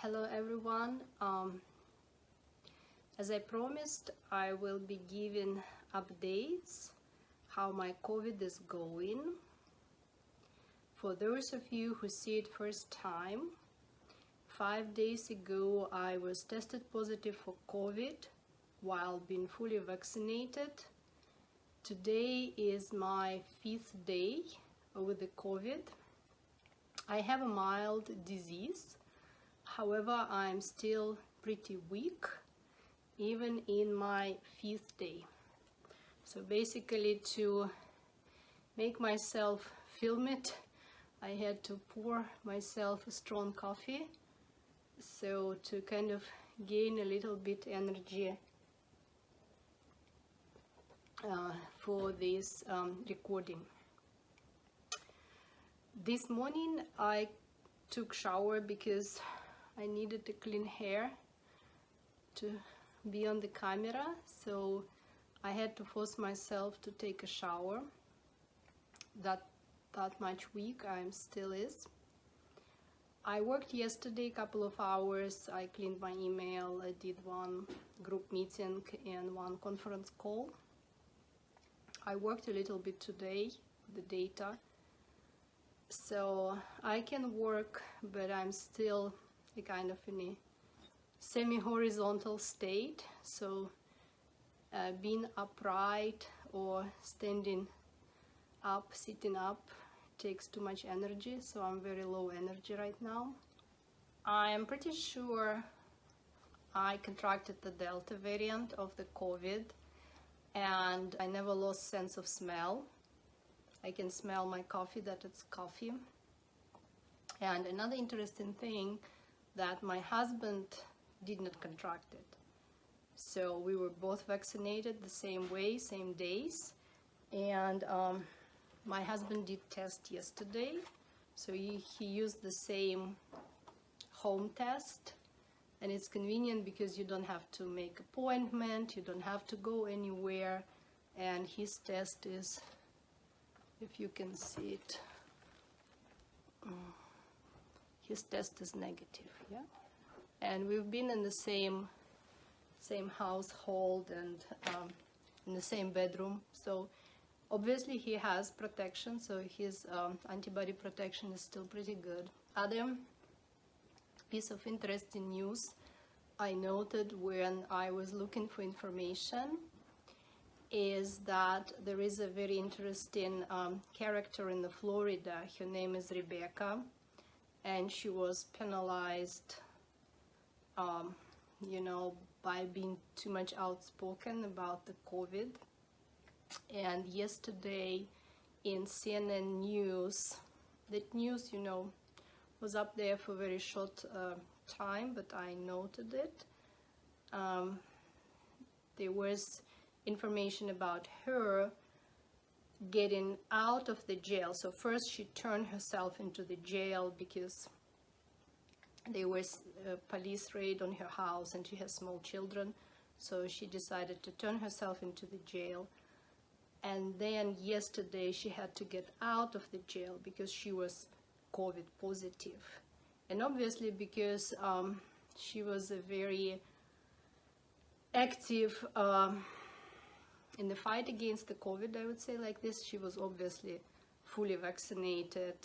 Hello everyone. As I promised, I will be giving updates how my COVID is going. For those of you who see it first time, 5 days ago I was tested positive for COVID while being fully vaccinated. Today is my 5th day with the COVID. I have a mild disease. However, I'm still pretty weak, even in my 5th day. So basically, to make myself film it, I had to pour myself a strong coffee, so to kind of gain a little bit energy for this recording. This morning I took shower because I needed to clean hair to be on the camera, so I had to force myself to take a shower. That much weak I still is. I worked yesterday a couple of hours. I cleaned my email, I did one group meeting and one conference call. I worked a little bit today with the data, so I can work, but I'm still kind of in a semi-horizontal state, so being upright or standing up, sitting up takes too much energy, so I'm very low energy right now. I'm pretty sure I contracted the Delta variant of the COVID, and I never lost sense of smell. I can smell my coffee that it's coffee. And another interesting thing, that my husband did not contract it. So we were both vaccinated the same way, same days. And my husband did test yesterday. So he used the same home test. And it's convenient because you don't have to make appointment, you don't have to go anywhere. And his test is, if you can see it, his test is negative, yeah. And we've been in the same household and in the same bedroom, so obviously he has protection, so his antibody protection is still pretty good. Other piece of interesting news I noted when I was looking for information is that there is a very interesting character in the Florida. Her name is Rebekah, and she was penalized by being too much outspoken about the COVID. And yesterday in CNN news, that news was up there for a very short time, but I noted it. There was information about her getting out of the jail. So first she turned herself into the jail because there was a police raid on her house and she has small children, so she decided to turn herself into the jail. And then yesterday she had to get out of the jail because she was COVID positive. And obviously because she was a very active in the fight against the COVID, I would say like this. She was obviously fully vaccinated,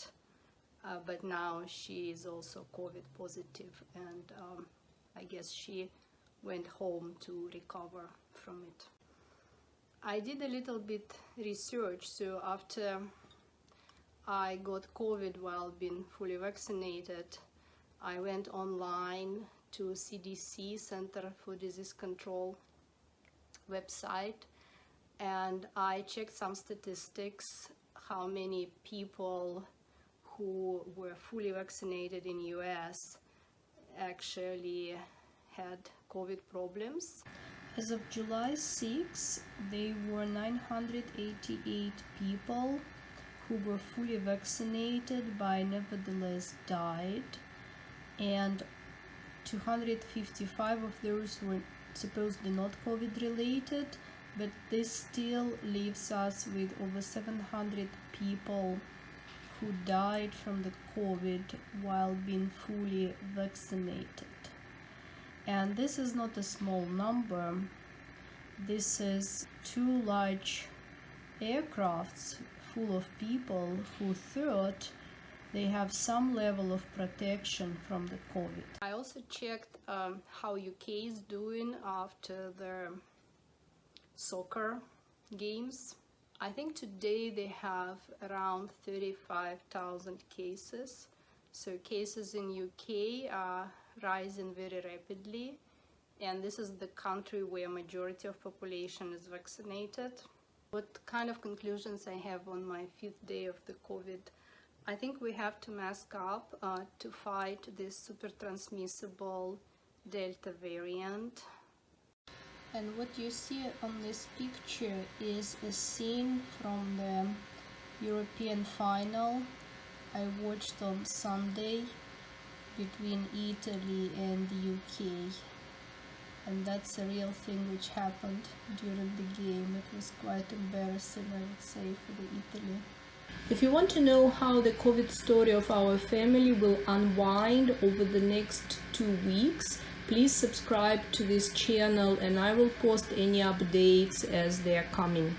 but now she is also COVID positive, and I guess she went home to recover from it. I did a little bit research, so after I got COVID while being fully vaccinated, I went online to CDC, Center for Disease Control website, and I checked some statistics, how many people who were fully vaccinated in US actually had COVID problems. As of July 6, there were 988 people who were fully vaccinated but nevertheless died, and 255 of those were supposedly not COVID related, but this still leaves us with over 700 people who died from the COVID while being fully vaccinated. And this is not a small number. This is 2 large aircrafts full of people who thought they have some level of protection from the COVID. I also checked how UK is doing after the soccer games. I think today they have around 35,000 cases. So cases in UK are rising very rapidly, and this is the country where majority of population is vaccinated. What kind of conclusions I have on my 5th day of the COVID? I think we have to mask up to fight this super transmissible Delta variant. And what you see on this picture is a scene from the European final I watched on Sunday between Italy and the UK. And that's a real thing which happened during the game. It was quite embarrassing, I would say, for the Italy. If you want to know how the COVID story of our family will unwind over the next 2 weeks, please subscribe to this channel and I will post any updates as they are coming.